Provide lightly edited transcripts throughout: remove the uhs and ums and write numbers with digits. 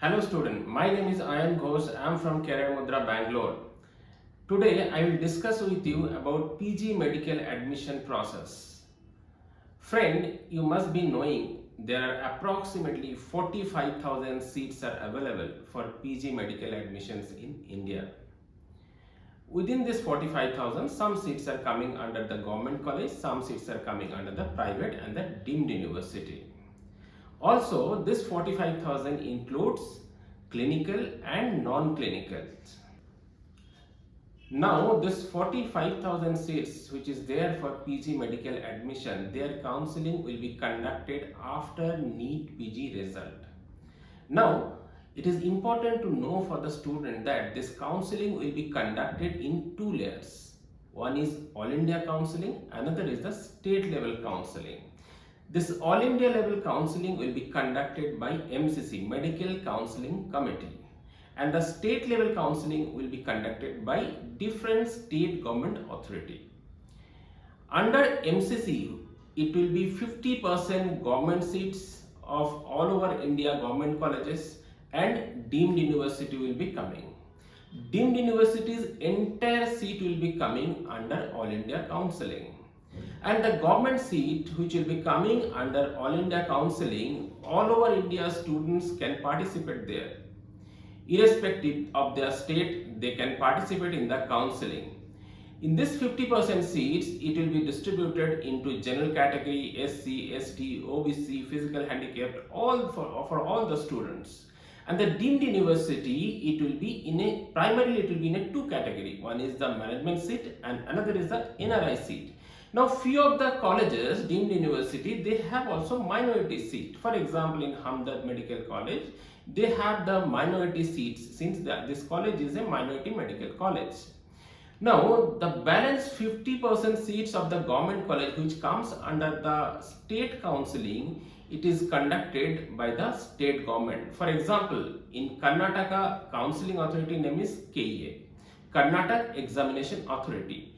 Hello student, my name is Ayan Ghosh. I am from CareerMudhra, Bangalore. Today I will discuss with you about PG medical admission process. Friend, you must be knowing there are approximately 45,000 seats are available for PG medical admissions in India. Within this 45,000, some seats are coming under the government college, some seats are coming under the private and the deemed university. Also, this 45,000 includes clinical and non-clinical. Now, this 45,000 seats which is there for PG medical admission, their counseling will be conducted after NEET PG result. Now, it is important to know for the student that this counseling will be conducted in two layers. One is All India counseling, another is the state level counseling. This All India level counseling will be conducted by MCC, Medical Counselling Committee, and the state level counseling will be conducted by different state government authority. Under MCC, it will be 50% government seats of all over India government colleges and deemed university will be coming. Deemed university's entire seat will be coming under All India counseling. And the government seat which will be coming under All India counseling, all over India students can participate there. Irrespective of their state, they can participate in the counseling. In this 50% seats, it will be distributed into general category, SC, ST, OBC, physical handicapped, all for all the students. And the deemed university, it will be in a, primarily it will be in a two category. One is the management seat and another is the NRI seat. Now, few of the colleges, deemed university, they have also minority seat. For example, in Hamdard Medical College, they have the minority seats since this college is a minority medical college. Now, the balance 50% seats of the government college which comes under the state counseling, it is conducted by the state government. For example, in Karnataka, counseling authority name is KEA, Karnataka Examination Authority.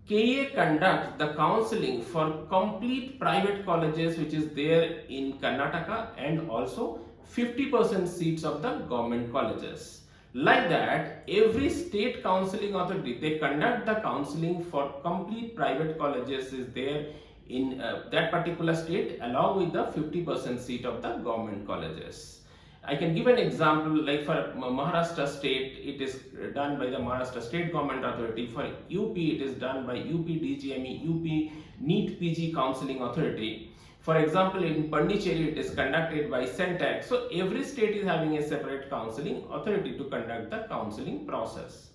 KEA conducts the counseling for complete private colleges which is there in Karnataka and also 50% seats of the government colleges. Like that, every state counseling authority, they conduct the counseling for complete private colleges is there in that particular state along with the 50% seat of the government colleges. I can give an example like for Maharashtra state, it is done by the Maharashtra State Government Authority. For UP, it is done by UP DGME, UP NEET PG Counseling Authority. For example, in Pondicherry, it is conducted by CENTAC. So every state is having a separate counseling authority to conduct the counseling process.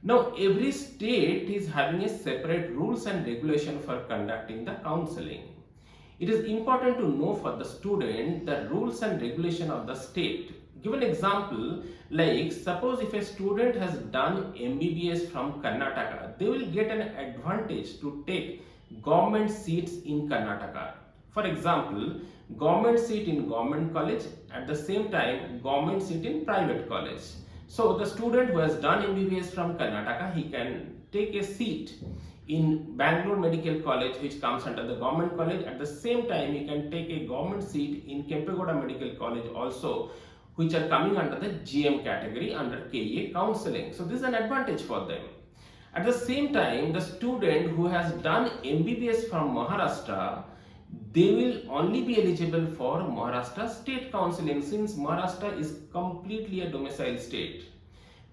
Now, every state is having a separate rules and regulation for conducting the counseling. It is important to know for the student the rules and regulation of the state. Give an example, like suppose if a student has done MBBS from Karnataka, they will get an advantage to take government seats in Karnataka. For example, government seat in government college, at the same time government seat in private college. So the student who has done MBBS from Karnataka, he can take a seat in Bangalore Medical College which comes under the government college. At the same time, you can take a government seat in Kempegoda Medical College also, which are coming under the GM category under KEA counseling. So this is an advantage for them. At the same time, the student who has done MBBS from Maharashtra, they will only be eligible for Maharashtra state counseling since Maharashtra is completely a domicile state.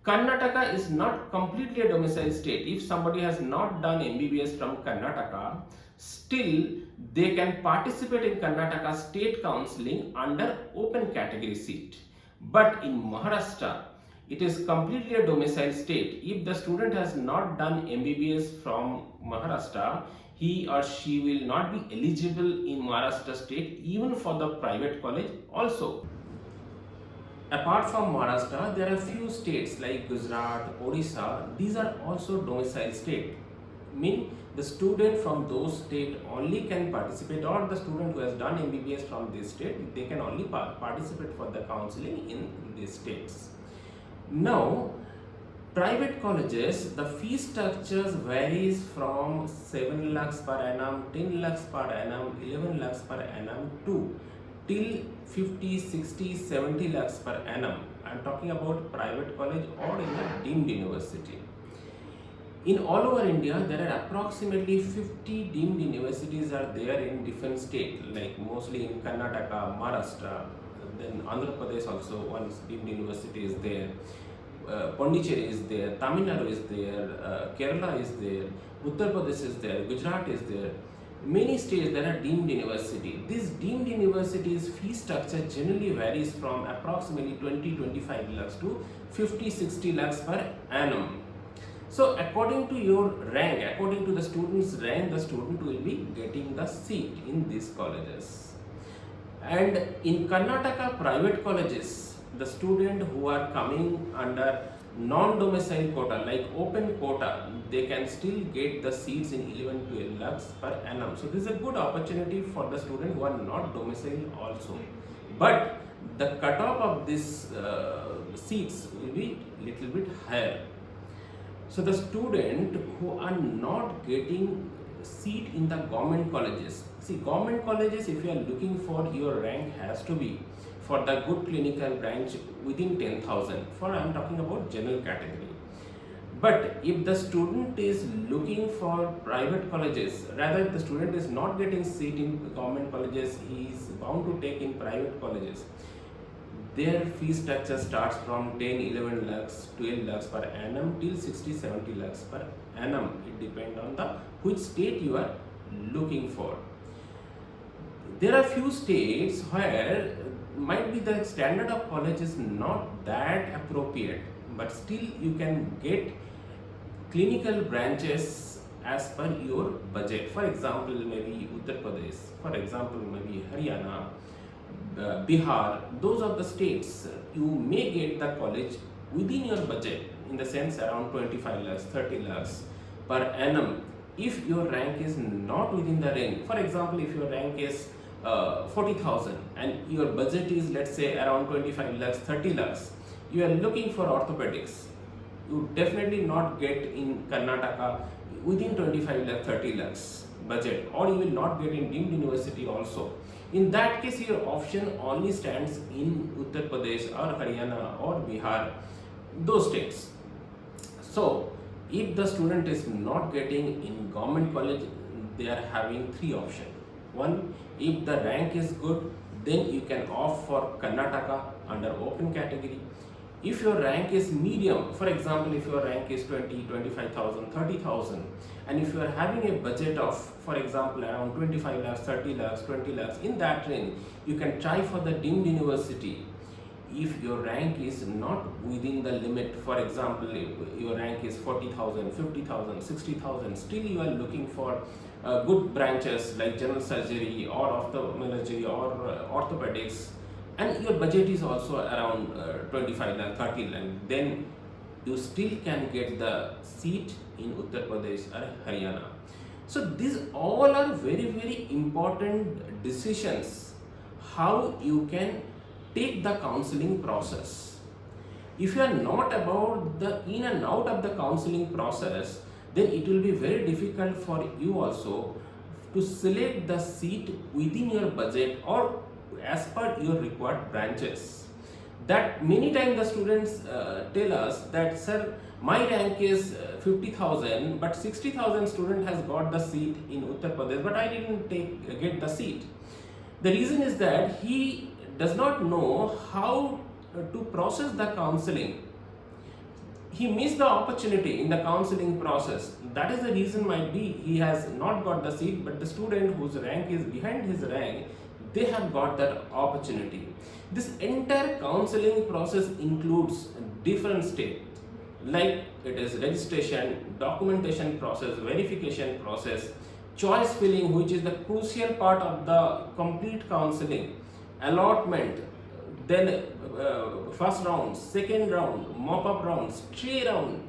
Karnataka is not completely a domicile state. If somebody has not done MBBS from Karnataka, still they can participate in Karnataka state counseling under open category seat. But in Maharashtra, it is completely a domicile state. If the student has not done MBBS from Maharashtra, he or she will not be eligible in Maharashtra state even for the private college also. Apart from Maharashtra, there are few states like Gujarat, Odisha. These are also domicile state. Mean the student from those states only can participate, or the student who has done MBBS from this state, they can only participate for the counseling in these states. Now, private colleges, the fee structures varies from 7 lakhs per annum, 10 lakhs per annum, 11 lakhs per annum to till 50, 60, 70 lakhs per annum. I am talking about private college or in a deemed university. In all over India, there are approximately 50 deemed universities are there in different states, like mostly in Karnataka, Maharashtra, then Andhra Pradesh also one deemed university is there. Pondicherry is there, Tamil Nadu is there, Kerala is there, Uttar Pradesh is there, Gujarat is there. Many states there are deemed university. These deemed universities fee structure generally varies from approximately 20-25 lakhs to 50-60 lakhs per annum. So according to your rank, according to the student's rank, the student will be getting the seat in these colleges. And in Karnataka private colleges, the student who are coming under non-domicile quota like open quota, they can still get the seats in 11-12 lakhs per annum. So this is a good opportunity for the student who are not domicile also. But the cutoff of these seats will be little bit higher. So the student who are not getting seat in the government colleges, see government colleges, if you are looking for, your rank has to be for the good clinical branch within 10,000, for I am talking about general category. But if the student is looking for private colleges, rather the student is not getting seat in government colleges, he is bound to take in private colleges. Their fee structure starts from 10, 11 lakhs, 12 lakhs per annum till 60, 70 lakhs per annum. It depends on the which state you are looking for. There are few states where might be the standard of college is not that appropriate, but still you can get clinical branches as per your budget. For example, maybe Uttar Pradesh, for example, maybe Haryana, Bihar, those are the states you may get the college within your budget, in the sense around 25 lakhs, 30 lakhs per annum. If your rank is not within the range, for example, if your rank is 40,000 and your budget is, let's say, around 25 lakhs, 30 lakhs, you are looking for orthopedics, you definitely not get in Karnataka within 25 lakhs, 30 lakhs budget, or you will not get in deemed university also. In that case, your option only stands in Uttar Pradesh or Haryana or Bihar, those states. So, if the student is not getting in government college, they are having three options. One, if the rank is good, then you can opt for Karnataka under open category. If your rank is medium, for example, if your rank is 20, 25,000, 30,000, and if you are having a budget of, for example, around 25 lakhs, 30 lakhs, 20 lakhs, in that range, you can try for the deemed university. If your rank is not within the limit, for example, if your rank is 40,000, 50,000, 60,000, still you are looking for good branches like general surgery or ophthalmology or orthopedics, and your budget is also around 25 lakh, 30 lakh, then you still can get the seat in Uttar Pradesh or Haryana. So these all are very, very important decisions how you can take the counseling process. If you are not about the in and out of the counseling process, then it will be very difficult for you also to select the seat within your budget or as per your required branches. That many times the students tell us that, sir, my rank is 50,000, but 60,000 student has got the seat in Uttar Pradesh, but I didn't get the seat. The reason is that he does not know how to process the counseling. He missed the opportunity in the counseling process. That is the reason might be he has not got the seat, but the student whose rank is behind his rank, they have got that opportunity. This entire counseling process includes different steps, like it is registration, documentation process, verification process, choice filling, which is the crucial part of the complete counseling, allotment, then first round, second round, mop-up round, stay round.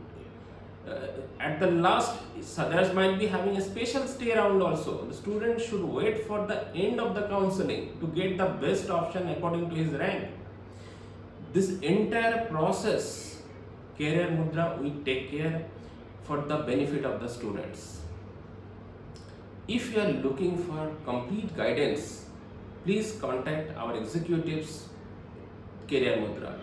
At the last, others might be having a special stay round also. The student should wait for the end of the counseling to get the best option according to his rank. This entire process, CareerMudhra, we take care for the benefit of the students. If you are looking for complete guidance please contact our executives, CareerMudhra.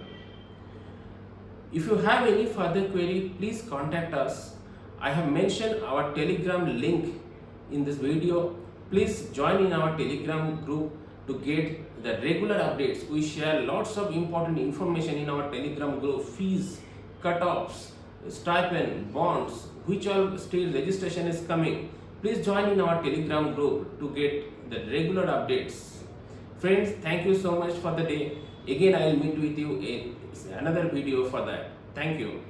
If you have any further query, please contact us. I have mentioned our Telegram link in this video. Please join in our Telegram group to get the regular updates. We share lots of important information in our Telegram group: fees, cutoffs, stipend, bonds, which all state registration is coming. Please join in our Telegram group to get the regular updates. Friends, thank you so much for the day. Again, I will meet with you in another video for that. Thank you.